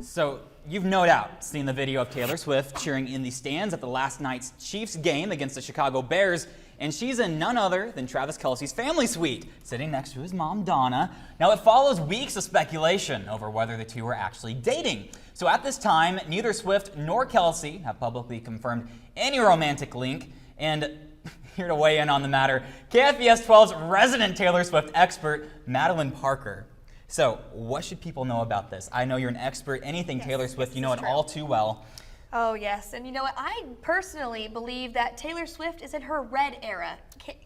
So you've no doubt seen the video of Taylor Swift cheering in the stands at the last night's Chiefs game against the Chicago Bears, and she's in none other than Travis Kelce's family suite, sitting next to his mom, Donna. Now, it follows weeks of speculation over whether the two are actually dating. So at this time, neither Swift nor Kelce have publicly confirmed any romantic link, and here to weigh in on the matter, KFBS 12's resident Taylor Swift expert, Madeline Parker. So, what should people know about this? I know you're an expert. Anything Taylor Swift, you know it all too well. Oh, yes. And you know what? I personally believe that Taylor Swift is in her red era,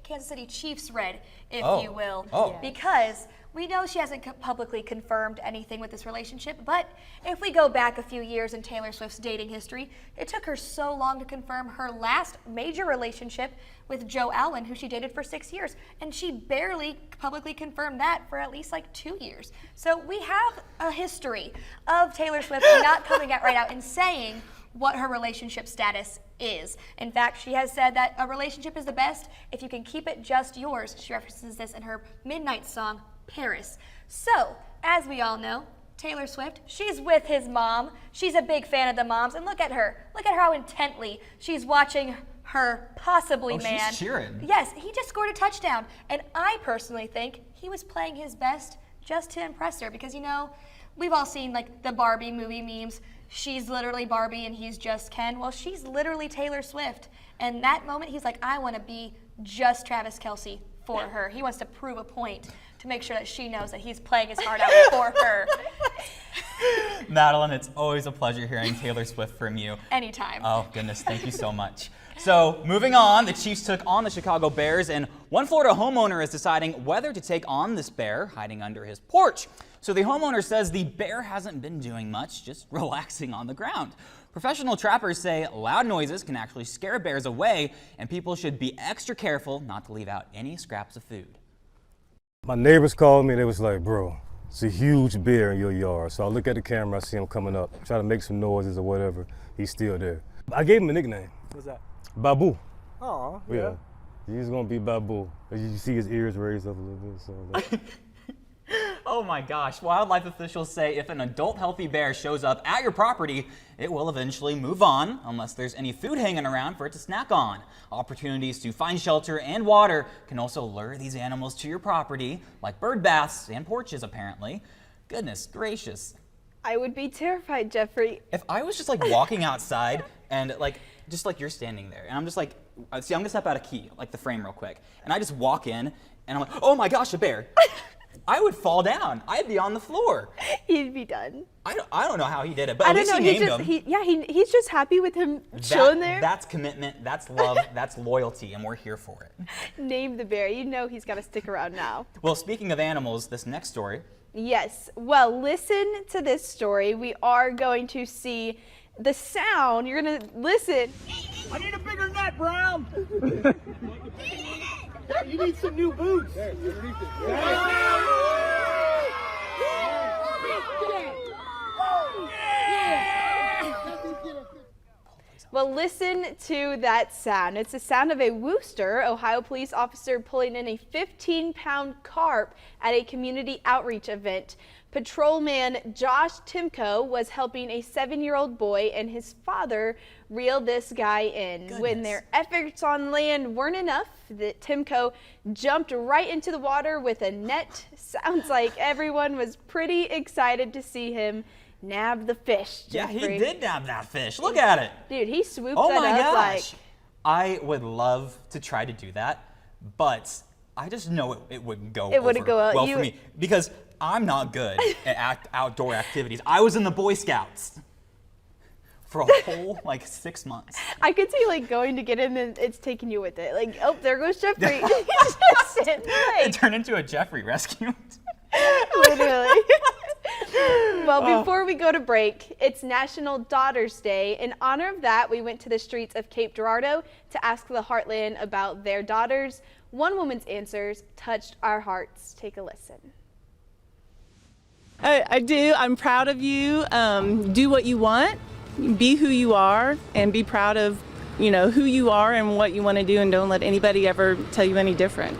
Kansas City Chiefs red, if you will. Because we know she hasn't publicly confirmed anything with this relationship, but if we go back a few years in Taylor Swift's dating history, it took her so long to confirm her last major relationship with Joe Alwyn, who she dated for 6 years, and she barely publicly confirmed that for at least like 2 years. So we have a history of Taylor Swift not coming out right out and saying what her relationship status is. In fact, she has said that a relationship is the best if you can keep it just yours. She references this in her Midnight song, Paris. So, as we all know, Taylor Swift, she's with his mom. She's a big fan of the moms, and look at her. Look at her how intently she's watching her possibly man. She's cheering. Yes, he just scored a touchdown, and I personally think he was playing his best just to impress her because, you know, we've all seen like the Barbie movie memes. She's literally Barbie and he's just Ken. Well, she's literally Taylor Swift. And that moment, he's like, I want to be just Travis Kelce for her. He wants to prove a point to make sure that she knows that he's playing his heart out for her. Madeline, it's always a pleasure hearing Taylor Swift from you. Anytime. Oh, goodness. Thank you so much. So, moving on, the Chiefs took on the Chicago Bears, and one Florida homeowner is deciding whether to take on this bear hiding under his porch. So the homeowner says the bear hasn't been doing much, just relaxing on the ground. Professional trappers say loud noises can actually scare bears away, and people should be extra careful not to leave out any scraps of food. My neighbors called me, they was like, bro, it's a huge bear in your yard. So I look at the camera, I see him coming up, try to make some noises or whatever. He's still there. I gave him a nickname. What's that? Babu. Oh, Yeah. He's gonna be Babu. You see his ears raised up a little bit, so like. Oh my gosh, wildlife officials say if an adult healthy bear shows up at your property, it will eventually move on unless there's any food hanging around for it to snack on. Opportunities to find shelter and water can also lure these animals to your property, like bird baths and porches apparently. Goodness gracious. I would be terrified, Jeffrey. If I was just like walking outside and like, just like you're standing there and I'm just like, see, I'm gonna step out a key, like the frame real quick, and I just walk in and I'm like, oh my gosh, a bear. I would fall down. I'd be on the floor. He'd be done. I don't know how he did it, but at least he named him. He's just happy with him chilling there. That's commitment, that's love, that's loyalty, and we're here for it. Name the bear. You know he's got to stick around now. Well, speaking of animals, this next story. Yes. Well, listen to this story. We are going to see the sound. You're going to listen. I need a bigger net, Brown. You need some new boots. Well, listen to that sound. It's the sound of a Wooster Ohio police officer pulling in a 15-pound carp at a community outreach event. Patrolman Josh Timko was helping a 7-year-old boy and his father reel this guy in. Goodness. When their efforts on land weren't enough, Timko jumped right into the water with a net. Sounds like everyone was pretty excited to see him nab the fish, Jeffrey. Yeah, he did nab that fish. Look at it. Dude, he swooped Oh that my up gosh. like... I would love to try to do that, but I just know it wouldn't go It wouldn't go well for me because I'm not good at outdoor activities. I was in the Boy Scouts for a whole like 6 months. I could see like going to get him and it's taking you with it. Like, oh, there goes Jeffrey. It turned into a Jeffrey rescue. Literally. Well, before we go to break, it's National Daughters Day. In honor of that, we went to the streets of Cape Girardeau to ask the Heartland about their daughters. One woman's answers touched our hearts. Take a listen. I do. I'm proud of you. Do what you want, be who you are, and be proud of, who you are and what you want to do, and don't let anybody ever tell you any different.